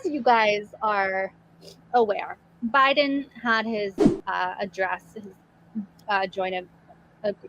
as you guys are aware, Biden had his address, his joint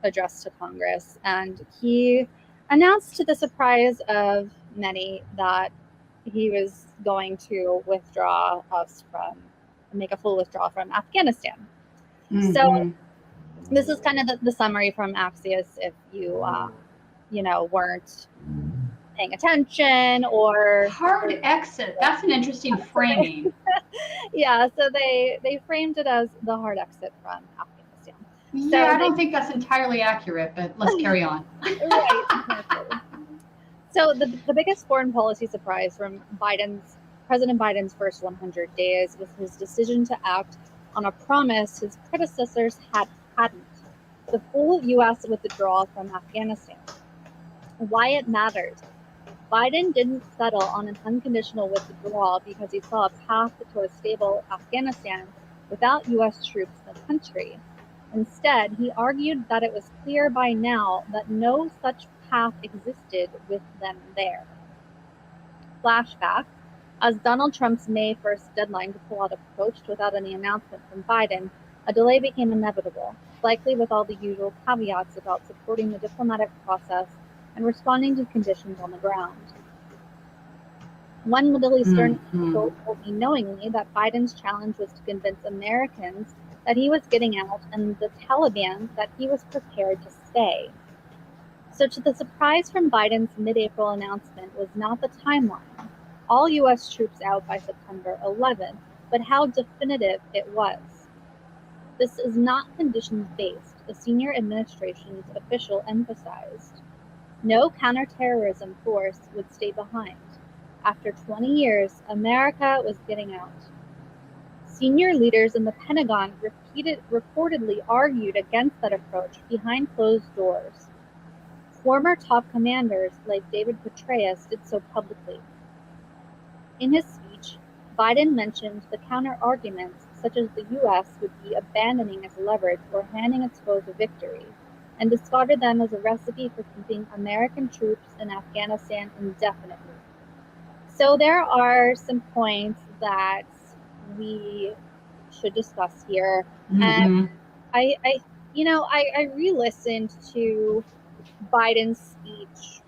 address to Congress, and he announced to the surprise of many that he was going to make a full withdrawal from Afghanistan. Mm-hmm. So this is kind of the summary from Axios if you, weren't paying attention or... Hard exit. That's an interesting framing. Yeah, so they framed it as the hard exit from Afghanistan. Yeah, I don't think that's entirely accurate, but let's carry on. Right, exactly. So the biggest foreign policy surprise from President Biden's first 100 days was his decision to act on a promise his predecessors hadn't: the full U.S. withdrawal from Afghanistan. Why it mattered. Biden didn't settle on an unconditional withdrawal because he saw a path to a stable Afghanistan without U.S. troops in the country. Instead, he argued that it was clear by now that no such path existed with them there. Flashback: as Donald Trump's May 1st deadline to pull out approached without any announcement from Biden, a delay became inevitable, likely with all the usual caveats about supporting the diplomatic process and responding to conditions on the ground. One Middle Eastern official told me knowingly that Biden's challenge was to convince Americans that he was getting out and the Taliban that he was prepared to stay. So to the surprise from Biden's mid-April announcement was not the timeline, all U.S. troops out by September 11th, but how definitive it was. This is not conditions-based, a senior administration's official emphasized. No counterterrorism force would stay behind. After 20 years, America was getting out. Senior leaders in the Pentagon reportedly argued against that approach behind closed doors. Former top commanders like David Petraeus did so publicly. In his speech, Biden mentioned the counter-arguments such as the U.S. would be abandoning its leverage or handing its foes a victory, and discarded them as a recipe for keeping American troops in Afghanistan indefinitely. So there are some points that we should discuss here. And I re-listened to Biden's speech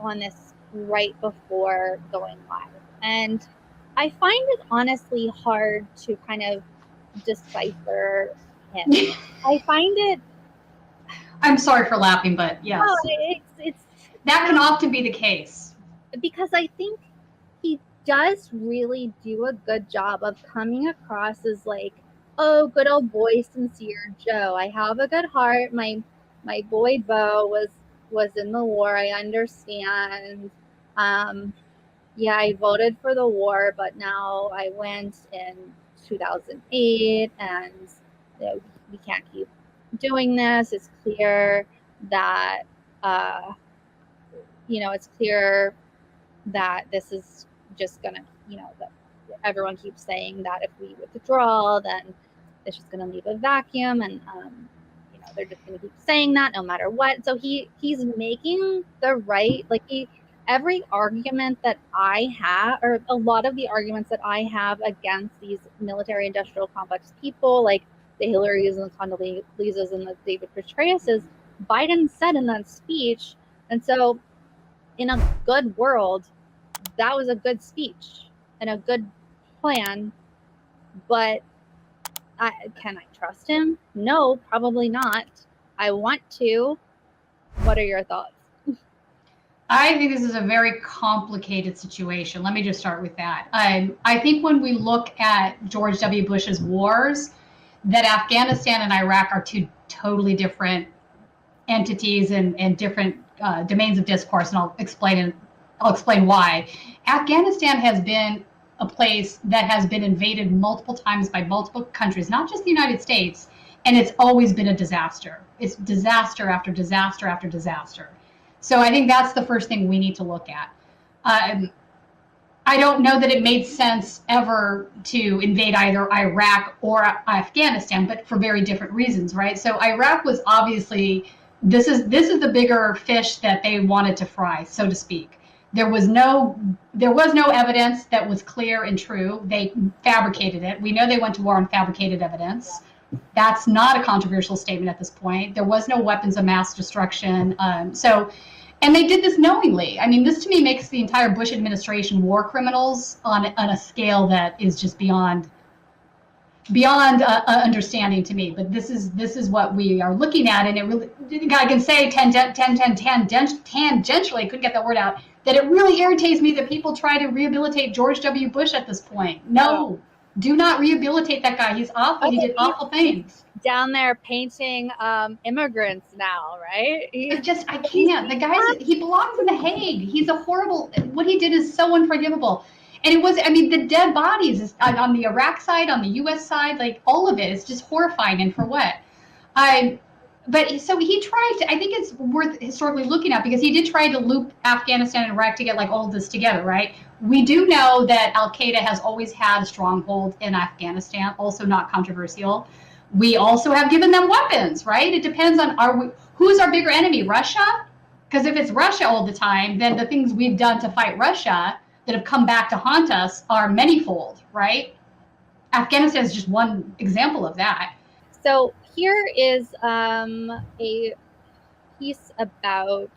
on this right before going live. And I find it honestly hard to kind of decipher him. I find it... I'm sorry for laughing, but yes. No, it's that can often be the case. Because I think he does really do a good job of coming across as like, oh, good old boy, sincere Joe. I have a good heart. My boy Bo was in the war. I understand. Yeah, I voted for the war, but now I went in 2008, and we can't keep doing this. It's clear that it's clear that this is just gonna, that everyone keeps saying that if we withdraw, then it's just gonna leave a vacuum, and they're just gonna keep saying that no matter what. So he's making the right, every argument that I have, or a lot of the arguments that I have against these military-industrial complex people, like the Hillarys and the Condoleezas and the David Petraeuses, Biden said in that speech. And so in a good world, that was a good speech and a good plan. But can I trust him? No, probably not. I want to. What are your thoughts? I think this is a very complicated situation. Let me just start with that. I think when we look at George W. Bush's wars, that Afghanistan and Iraq are two totally different entities and different domains of discourse, and I'll explain why. Afghanistan has been a place that has been invaded multiple times by multiple countries, not just the United States, and it's always been a disaster. It's disaster after disaster after disaster. So I think that's the first thing we need to look at. I don't know that it made sense ever to invade either Iraq or Afghanistan, but for very different reasons, right? So Iraq was obviously, this is the bigger fish that they wanted to fry, so to speak. There was no evidence that was clear and true. They fabricated it. We know they went to war on fabricated evidence. That's not a controversial statement at this point. There was no weapons of mass destruction. And they did this knowingly. I mean, this to me makes the entire Bush administration war criminals on a scale that is just beyond understanding to me. But this is what we are looking at, and it really, I can say tangentially, couldn't get that word out, that it really irritates me that people try to rehabilitate George W. Bush at this point. No, do not rehabilitate that guy. He's awful. He did awful things. Down there painting immigrants now, right? I can't. The guy's, he belongs in The Hague. He's a horrible, what he did is so unforgivable. And it was, I mean, the dead bodies on the Iraq side, on the U.S. side, like all of it is just horrifying. And for what? But so he tried to, I think it's worth historically looking at, because he did try to loop Afghanistan and Iraq to get like all of this together, right? We do know that Al-Qaeda has always had a stronghold in Afghanistan, also not controversial. We also have given them weapons, right? It depends on who's our bigger enemy, Russia? Because if it's Russia all the time, then the things we've done to fight Russia that have come back to haunt us are manyfold, right? Afghanistan is just one example of that. So here is a piece about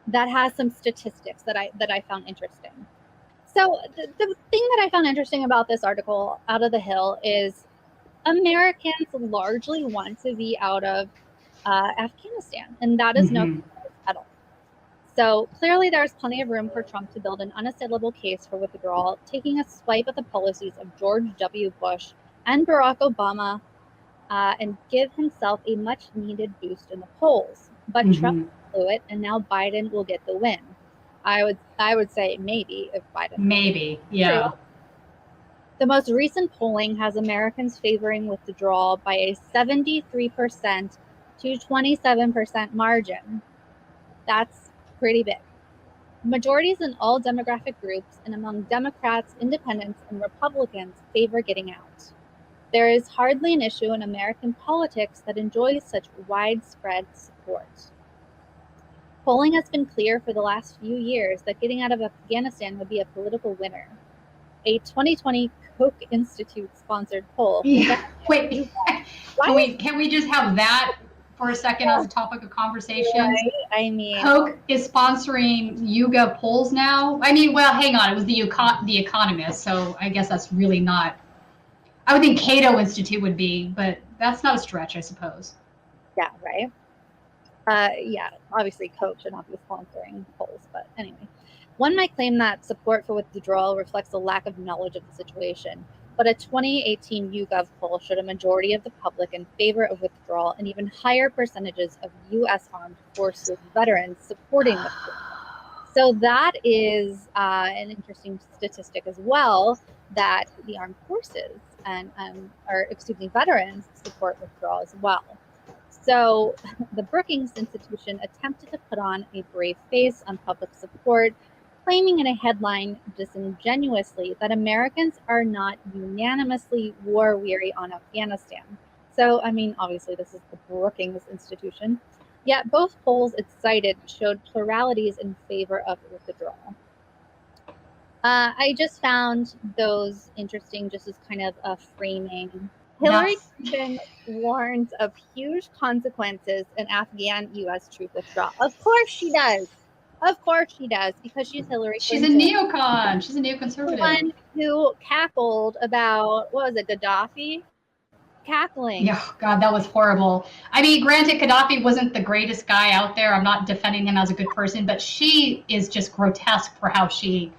that has some statistics that I found interesting. So the thing that I found interesting about this article out of the Hill is Americans largely want to be out of Afghanistan, and that is no at all. So clearly there's plenty of room for Trump to build an unassailable case for withdrawal, taking a swipe at the policies of George W. Bush and Barack Obama, and give himself a much needed boost in the polls. But Trump blew it, and now Biden will get the win. I would say maybe, if Biden. Maybe, yeah. The most recent polling has Americans favoring withdrawal by a 73% to 27% margin. That's pretty big. Majorities in all demographic groups and among Democrats, independents, and Republicans favor getting out. There is hardly an issue in American politics that enjoys such widespread support. Polling has been clear for the last few years that getting out of Afghanistan would be a political winner. A 2020 Koch Institute-sponsored poll. Yeah. Wait, can we just have that for a second as a topic of conversation? Right? I mean, Koch is sponsoring YouGov polls now. I mean, well, hang on, it was the Economist, so I guess that's really not. I would think Cato Institute would be, but that's not a stretch, I suppose. Yeah, right. Yeah, obviously Koch should not be sponsoring polls, but anyway. One might claim that support for withdrawal reflects a lack of knowledge of the situation, but a 2018 YouGov poll showed a majority of the public in favor of withdrawal and even higher percentages of U.S. armed forces veterans supporting withdrawal. So that is an interesting statistic as well, that the armed forces and veterans support withdrawal as well. So the Brookings Institution attempted to put on a brave face on public support, claiming in a headline disingenuously that Americans are not unanimously war-weary on Afghanistan. So, I mean, obviously this is the Brookings Institution. Yet both polls it cited showed pluralities in favor of withdrawal. I just found those interesting just as kind of a framing. Hillary Clinton warns of huge consequences in Afghan U.S. troop withdrawal. Of course she does. Of course she does, because she's Hillary Clinton. She's a neocon. She's a neoconservative. The one who cackled about, what was it, Gaddafi? Cackling. Yeah, God, that was horrible. I mean, granted, Gaddafi wasn't the greatest guy out there. I'm not defending him as a good person, but she is just grotesque for how she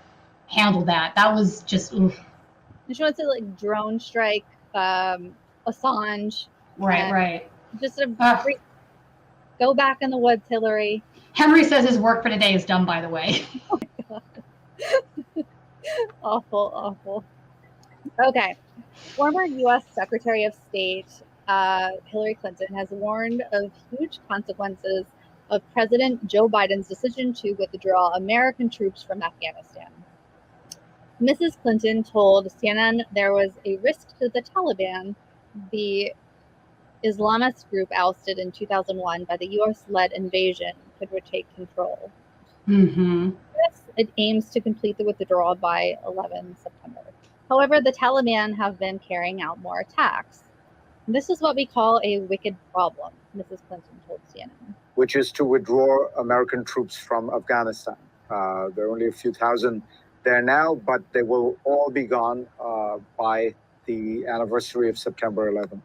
handled that. That was just, oof. She wants to like drone strike Assange. Right. Just go back in the woods, Hillary. Henry says his work for today is done, by the way. Oh my God. Awful. Okay. Former U.S. Secretary of State Hillary Clinton has warned of huge consequences of President Joe Biden's decision to withdraw American troops from Afghanistan. Mrs. Clinton told CNN there was a risk to the Taliban, the Islamist group ousted in 2001 by the U.S.-led invasion, could retake control. Mm-hmm. It aims to complete the withdrawal by 11 September. However, the Taliban have been carrying out more attacks. This is what we call a wicked problem, Mrs. Clinton told CNN. Which is to withdraw American troops from Afghanistan. There are only a few thousand there now, but they will all be gone by the anniversary of September 11th.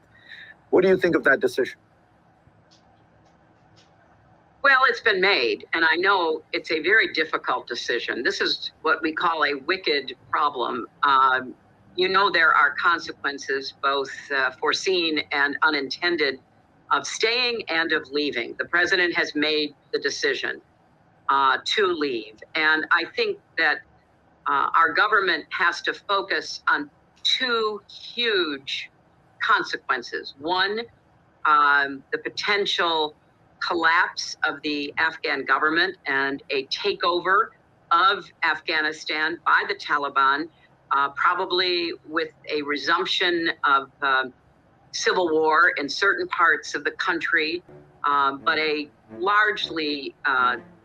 What do you think of that decision? Well, it's been made, and I know it's a very difficult decision. This is what we call a wicked problem. You know, there are consequences, both foreseen and unintended, of staying and of leaving. The president has made the decision to leave. And I think that our government has to focus on two huge consequences. One, the potential collapse of the Afghan government and a takeover of Afghanistan by the Taliban, probably with a resumption of civil war in certain parts of the country, but a largely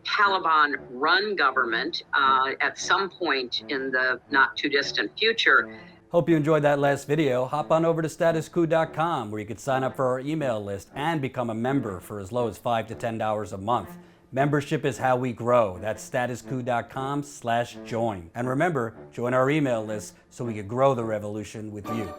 Taliban-run government at some point in the not too distant future. Hope you enjoyed that last video. Hop on over to statuscoup.com where you can sign up for our email list and become a member for as low as $5 to $10 a month. Membership is how we grow. That's statuscoup.com/join. And remember, join our email list so we can grow the revolution with you.